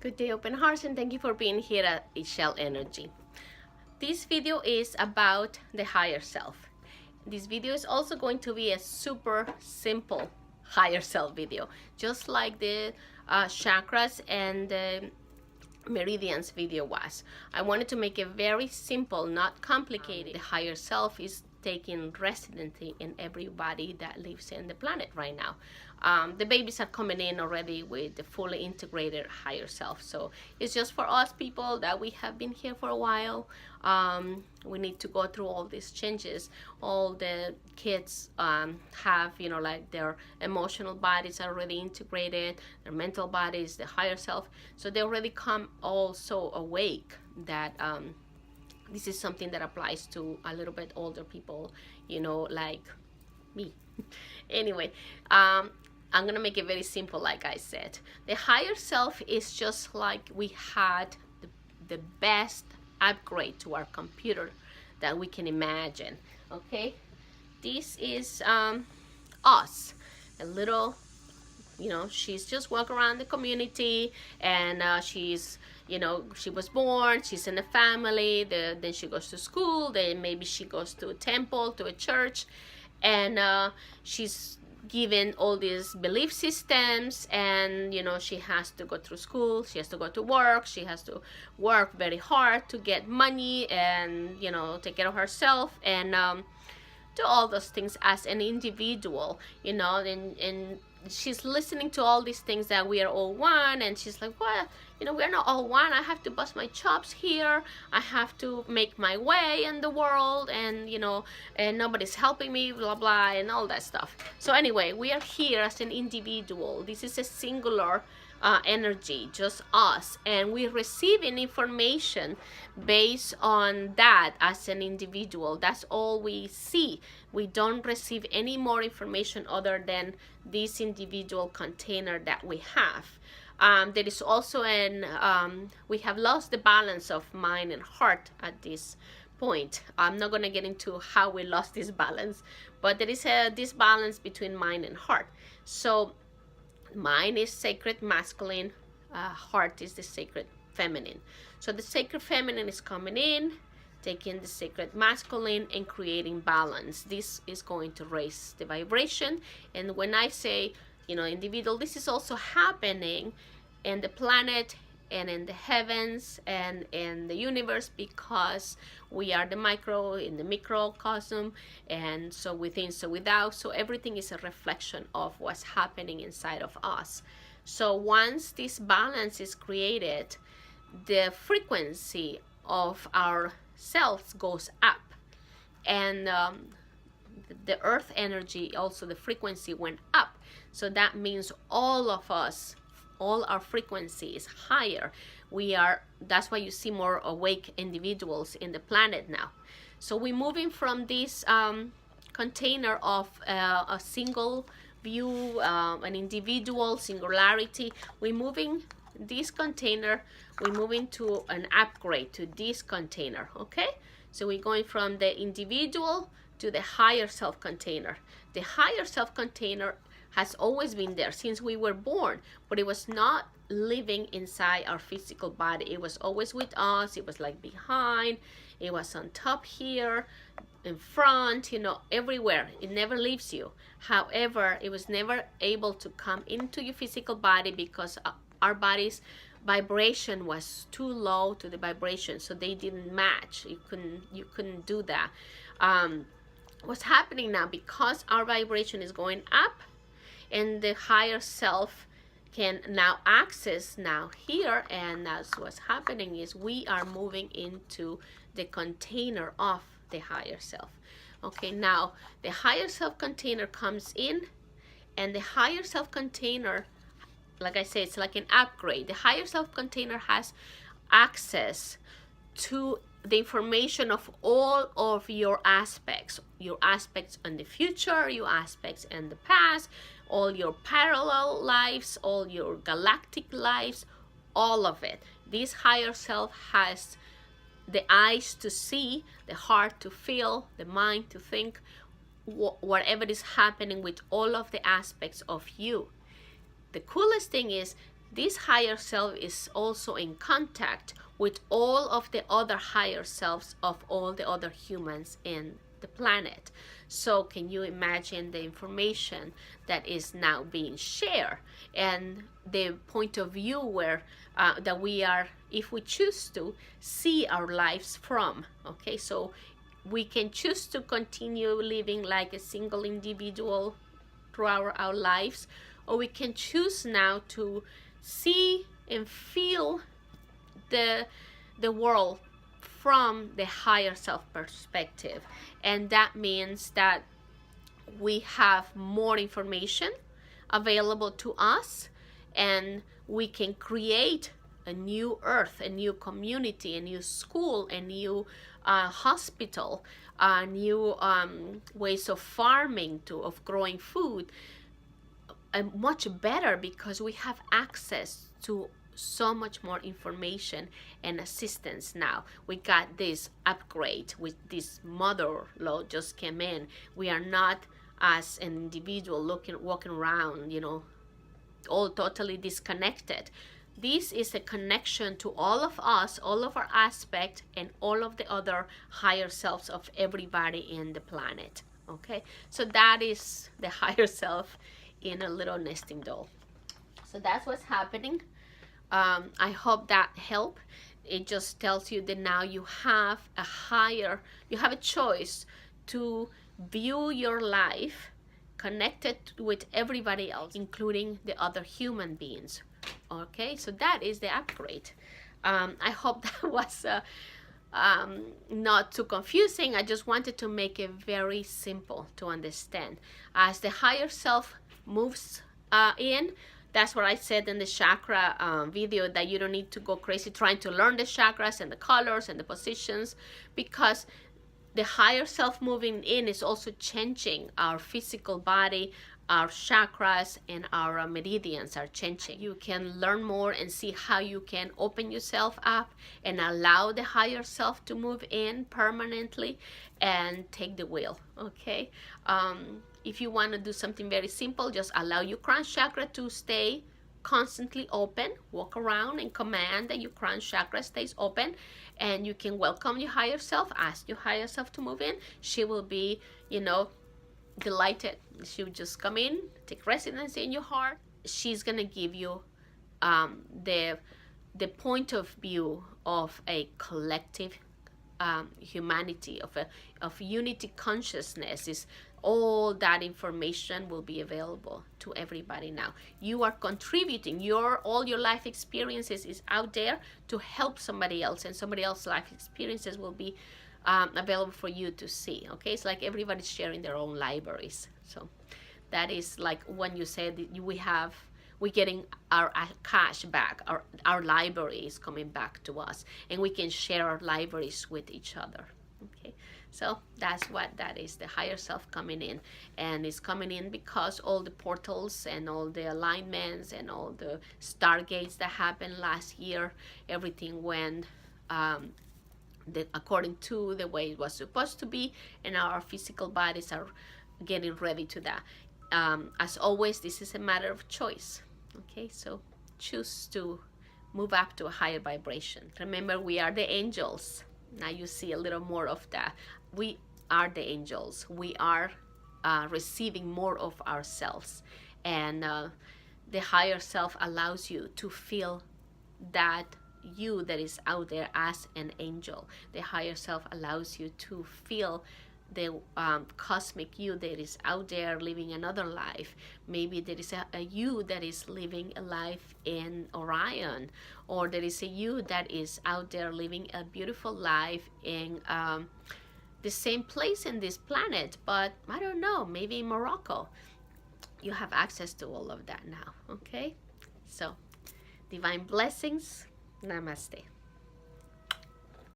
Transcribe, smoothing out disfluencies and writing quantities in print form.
Good day, open hearts, and thank you for being here at Ixchel Energy. This video is about the higher self. This video is also going to be a super simple higher self video, just like the chakras and the meridians video was. I wanted to make it very simple, not complicated. The higher self is taking residency in everybody that lives in the planet right now. The babies are coming in already with the fully integrated higher self, so it's just for us people that we have been here for a while. We need to go through all these changes. All the kids have, like their emotional bodies are already integrated, their mental bodies, the higher self, so they already come also awake that this is something that applies to a little bit older people, like me. Anyway, I'm gonna make it very simple. Like I said, the higher self is just like we had the best upgrade to our computer that we can imagine. Okay, this is us, a little, she's just walking around the community, and she's, she was born, she's in a family, then she goes to school, then maybe she goes to a temple, to a church, and she's given all these belief systems, and she has to go through school, she has to go to work, she has to work very hard to get money, and take care of herself, and do all those things as an individual, and she's listening to all these things that we are all one, and she's like, well, we're not all one. I have to bust my chops here, I have to make my way in the world, and and nobody's helping me, blah blah, and all that stuff. So anyway, we are here as an individual. This is a singular energy, just us, and we're receiving information based on that as an individual. That's all we see. We don't receive any more information other than this individual container that we have. There is also we have lost the balance of mind and heart at this point. I'm not going to get into how we lost this balance, but there is a disbalance between mind and heart. So mind is sacred masculine, heart is the sacred feminine. So the sacred feminine is coming in, taking the sacred masculine and creating balance. This is going to raise the vibration. And when I say, individual, this is also happening in the planet and in the heavens and in the universe, because we are the micro in the microcosm, and so within, so without, so everything is a reflection of what's happening inside of us. So once this balance is created, the frequency of our selves goes up, and the earth energy also, the frequency went up. So that means all of us, all our frequency is higher. That's why you see more awake individuals in the planet now. So we're moving from this container of a single view, an individual singularity. We're moving this container, we're moving to an upgrade to this container. Okay, so we're going from the individual to the higher self container. The higher self container has always been there since we were born, but it was not living inside our physical body. It was always with us. It was like behind, it was on top here, in front, everywhere. It never leaves you. However, it was never able to come into your physical body because our body's vibration was too low to the vibration, so they didn't match. You couldn't do that. What's happening now, because our vibration is going up and the higher self can now access now here, and that's what's happening, is we are moving into the container of the higher self. Okay, now the higher self container comes in, and the higher self container, like I said, it's like an upgrade. The higher self container has access to the information of all of your aspects in the future, your aspects in the past, all your parallel lives, all your galactic lives, all of it. This higher self has the eyes to see, the heart to feel, the mind to think, whatever is happening with all of the aspects of you. The coolest thing is this higher self is also in contact with all of the other higher selves of all the other humans in the planet. So can you imagine the information that is now being shared, and the point of view where that we are, if we choose to, see our lives from? Okay, so we can choose to continue living like a single individual throughout our lives, or we can choose now to see and feel the world from the higher self perspective. And that means that we have more information available to us, and we can create a new earth, a new community, a new school, a new hospital, new ways of farming, of growing food, much better, because we have access to so much more information and assistance now. We got this upgrade with this mother-in-law just came in. We are not as an individual walking around, all totally disconnected. This is a connection to all of us, all of our aspects, and all of the other higher selves of everybody in the planet. Okay, so that is the higher self in a little nesting doll. So that's what's happening. I hope that helped. It just tells you that now you have a choice to view your life connected with everybody else, including the other human beings. Okay, so that is the upgrade. I hope that was not too confusing. I just wanted to make it very simple to understand. As the higher self moves in, that's what I said in the chakra video, that you don't need to go crazy trying to learn the chakras and the colors and the positions, because the higher self moving in is also changing our physical body, our chakras, and our meridians are changing. You can learn more and see how you can open yourself up and allow the higher self to move in permanently and take the wheel. Okay, if you want to do something very simple, just allow your crown chakra to stay constantly open. Walk around and command that your crown chakra stays open, and you can welcome your higher self. Ask your higher self to move in. She will be, delighted. She will just come in, take residence in your heart. She's gonna give you the point of view of a collective humanity, of unity consciousness. Is all that information will be available to everybody now. You are contributing. All your life experiences is out there to help somebody else, and somebody else's life experiences will be available for you to see. Okay, it's like everybody's sharing their own libraries. So that is like when you said we're getting our cash back, our library is coming back to us, and we can share our libraries with each other. Okay, so that's what that is, the higher self coming in. And it's coming in because all the portals and all the alignments and all the stargates that happened last year, everything went according to the way it was supposed to be, and our physical bodies are getting ready to that. As always, this is a matter of choice. Okay, so choose to move up to a higher vibration. Remember, we are the angels. Now you see a little more of that. We are the angels. We are receiving more of ourselves, and the higher self allows you to feel that you that is out there as an angel. The higher self allows you to feel the cosmic you that is out there living another life. Maybe there is a you that is living a life in Orion, or there is a you that is out there living a beautiful life in the same place in this planet, but I don't know, maybe in Morocco. You have access to all of that now. Okay, so divine blessings. Namaste.